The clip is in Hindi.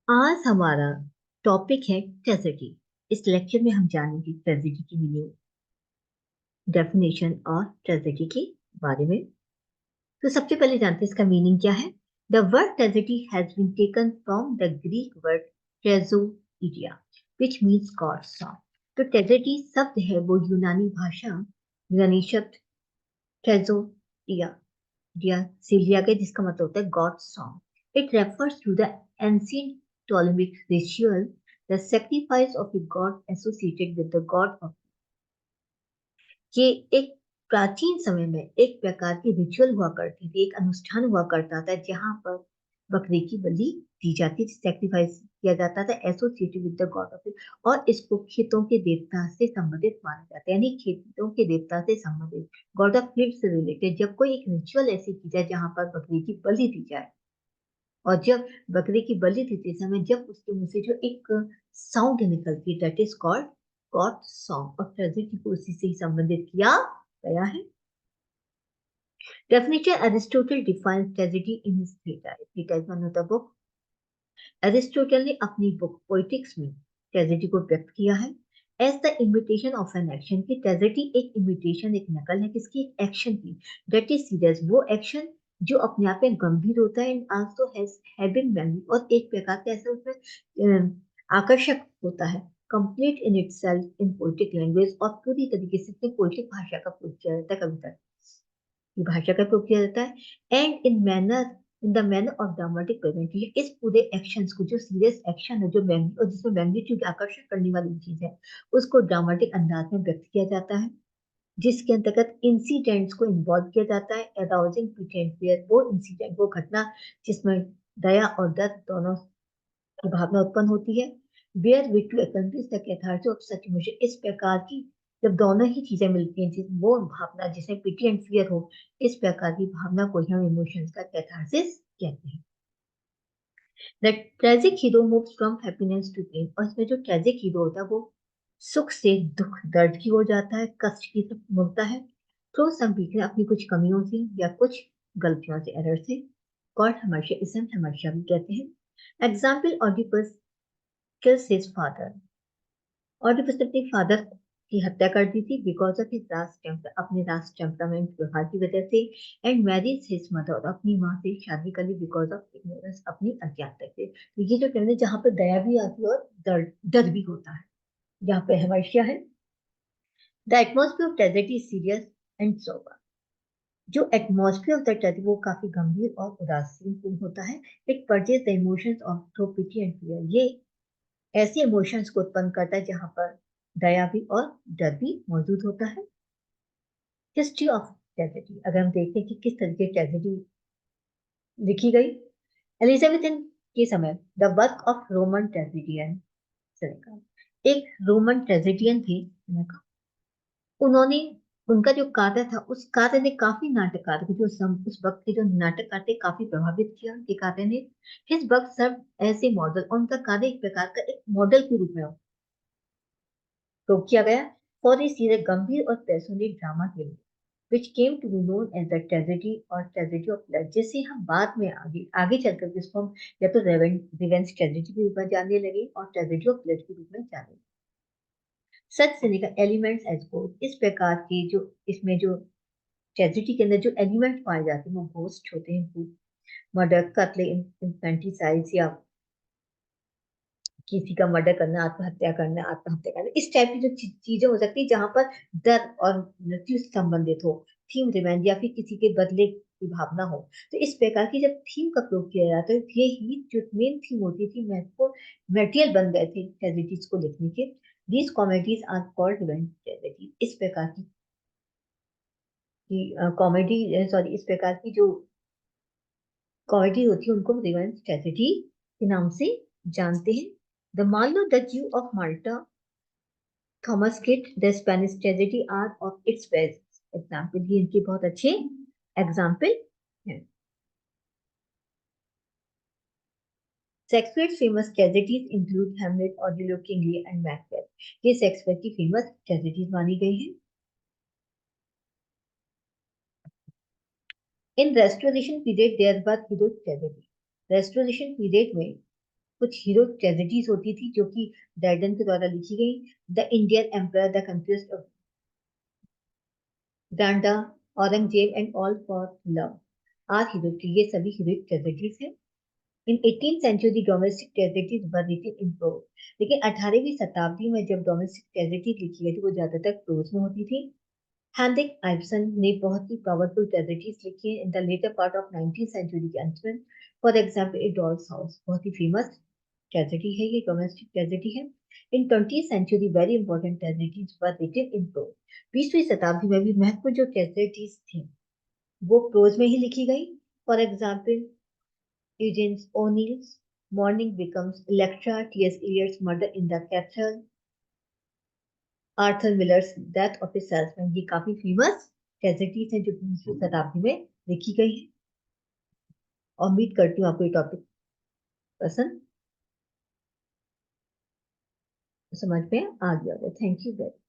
आज हमारा टॉपिक है ट्रेजेडी। इस लेक्चर में हम जानेंगे ट्रेजेडी की मीनिंग, डेफिनेशन और ट्रेजेडी के बारे में। तो सबसे पहले जानते हैं इसका मीनिंग क्या है। The word tragedy has been taken from the Greek word tragoidia which means god song. तो ट्रेजेडी शब्द है वो यूनानी शब्द ट्रेजोडिया दिया से लिया गया, जिसका मतलब होता है god song. It refers to the ancient Ptolemaic ritual, the sacrifice of a god associated with the god of। ये एक प्राचीन समय में एक प्रकार की रिचुअल हुआ करती थी, एक अनुष्ठान हुआ करता था जहां पर बकरी की बलि दी जाती थी, सैक्रिफाइस किया जाता था associated with the God of. और इसको खेतों के देवता से संबंधित माना जाता है, यानी खेतों के देवता से संबंधित, गॉड ऑफ फील्ड से रिलेटेड। जब कोई एक रिचुअल ऐसी की जाए जहां पर बकरी की बलि दी जाए, और जब बकरी की बलि देते समय जब उसके मुंह से जो एक साउंड निकलती है, that is called God song. और ट्रेजेडी को उसी से ही संबंधित किया गया है। Definition: Aristotle defines tragedy in his Theta. Theta is one of the book. Aristotle ने अपनी बुक पोइटिक्स में ट्रेजेडी को व्यक्त किया है as the imitation of an action. की ट्रेजेडी एक इमिटेशन, एक नकल है किसकी, एक एक्शन की। दैट इज सीरियस, वो एक्शन जो अपने आप में गंभीर होता है, and also has having value, और एक प्रकार का ऐसा उसमें आकर्षक होता है। Complete in itself in poetic language, और पूरी तरीके से पोएटिक भाषा का प्रयोग किया जाता है कविता की भाषा का प्रयोग किया जाता है। And in the manner of dramatic presentation, इस पूरे एक्शंस को, जो सीरियस एक्शन है, जो और जिसमें मैग्नीट्यूड आकर्षण करने वाली चीज है, उसको ड्रामेटिक अंदाज में व्यक्त किया जाता है, जिसके अंतर्गत इंसिडेंट्स को इन्वॉल्व किया जाता है। अराउजिंग पिटी एंड फियर, वो इंसिडेंट, वो घटना जिसमें दया और दर्द दोनों की भावना उत्पन्न होती है। Where which to express the catharsis of such emotion, इस प्रकार की जब दोनों ही चीजें मिलती हैं, वो भावना जिसमें पिटी एंड फियर हो, इस प्रकार की भावना को ही हम इमोशंस का कैथार्सिस कहते हैं। The tragic hero moves from happiness to pain, और इसमें जो ट्रेजिक हीरो होता है वो सुख से दुख, दर्द की ओर जाता है, कष्ट की तरफ मुड़ता है, थ्रू सम वीकनेस, अपनी कुछ कमियों से या कुछ गलतियों से, एरर से। गॉड हमेशा, इसे हम हमेशा भी कहते हैं। Example: Oedipus kills his father। Oedipus ने अपने फादर की हत्या कर दी थी बिकॉज ऑफ हिज रास टेम्पर, अपने रास टेम्परामेंट व्यवहार की वजह से। एंड मैरिज हिज मदर, और अपनी माँ से शादी कर ली बिकॉज ऑफ इग्नोरेंस, अपनी अज्ञानता से। तो ये जो कहते हैं जहाँ पे दया भी आती है और दर्द डर भी होता है, जहाँ पे हमेशा है। The atmosphere of tragedy serious and sober, जो एटमोस्फियर ऑफ द ट्रेजेडी वो काफी गंभीर और उदासीन पूर्ण होता है। It purges the emotions of through pity and fear, ये ऐसे इमोशंस को उत्पन्न करता है जहां पर दया भी और डर भी मौजूद होता है। हिस्ट्री ऑफ ट्रेजेडी, अगर हम देखें कि किस तरीके ट्रेजेडी लिखी गई। एलिजाबेथन के समय द वर्क ऑफ रोमन ट्रेजेडियन, एक रोमन ट्रेजेडियन थे, उन्होंने, उनका जो कार्य था, उस कार्य ने काफी नाटककार को, जो उस वक्त के जो नाटककार थे, काफी प्रभावित किया उनके कार्य ने। His work serve as a model, और उनका कार्य एक प्रकार का एक मॉडल के रूप में तो किया गया फॉर ए सीरियस, गंभीर और पैशनेट ड्रामा के लिए, which came to be known as the tragedy और tragedy of life, जिसे हम बाद में आगे आगे चलकर जिसको हम या तो रिवेंज ट्रेजेडी के रूप में जानने लगे और ट्रेजेडी ऑफ ब्लड के रूप में जाने। सच सिनेका एलिमेंट्स एज गोस्ट, इस प्रकार के जो इसमें जो ट्रेजेडी के अंदर जो एलिमेंट पाए जाते हैं वो घोस्ट होते हैं, भूत, मर्डर, कत्ल, इंफेंटिसाइड, या किसी का मर्डर करना, आत्महत्या करना, इस टाइप की जो चीजें हो सकती है जहां पर डर और मृत्यु से संबंधित हो। थीम रिवेंज, या फिर किसी के बदले की भावना हो। तो इस प्रकार की जब थीम का प्रयोग किया जाता है, ये ही जो मेन थीम होती थी, महत्वपूर्ण मटेरियल बन गए थे ट्रेजेडीज को लिखने के। These comedies are called revenge tragedy, इस प्रकार की कॉमेडी, सॉरी, इस प्रकार की जो कॉमेडी होती है उनको रिवेंज ट्रेजेडी के नाम से जानते हैं। The Marlowe the Jew of Malta, Thomas Kyd, the Spanish tragedy are of its best example, ये इनके बहुत अच्छे एग्जाम्पल हैं। Shakespeare famous tragedies include Hamlet, Othello, King Lear and Macbeth, ये शेक्सपियर की फेमस ट्रेजेडीज मानी गई है। In restoration period there were hero tragedy, restoration period में कुछ हीरो ट्रेजेडीज होती थी जो कि ड्रैडन के द्वारा लिखी गई। The Indian empire, the conquest of Granada, Aurangzeb and all for love are heroic. ये सभी हीरोइक ट्रेजेडीज हैं। In 18th century domestic tragedies were written in prose. लेकिन 18वीं शताब्दी में जब डोमेस्टिक ट्रेजेडी लिखी गई थी वो ज्यादातर प्रोज में होती थी। हेनरिक आइब्सन ने बहुत ही पावरफुल ट्रेजेडीज लिखी हैं in the latter part of 19th century के अंत में। For example a doll's house बहुत ही फेमस ट्रेजेडी है, ये डोमेस्टिक ट्रेजेडी है। In 20th century very important tragedies were written in prose. 20वीं शताब्दी में भी महत्वपूर्ण जो ट्रेजेडीज थी वो प्रोज में ही लिखी गई। For example Eugene O'Neill's Morning Becomes Electra, T.S. Eliot's Murder in the Cathedral, Arthur millers death of A salesman, ये काफी फेमस ट्रेजेडीज हैं जो 20वीं शताब्दी में लिखी गई है। उम्मीद करती हूँ आपको ये टॉपिक पसंद समझ में आ गया होगा। Thank you very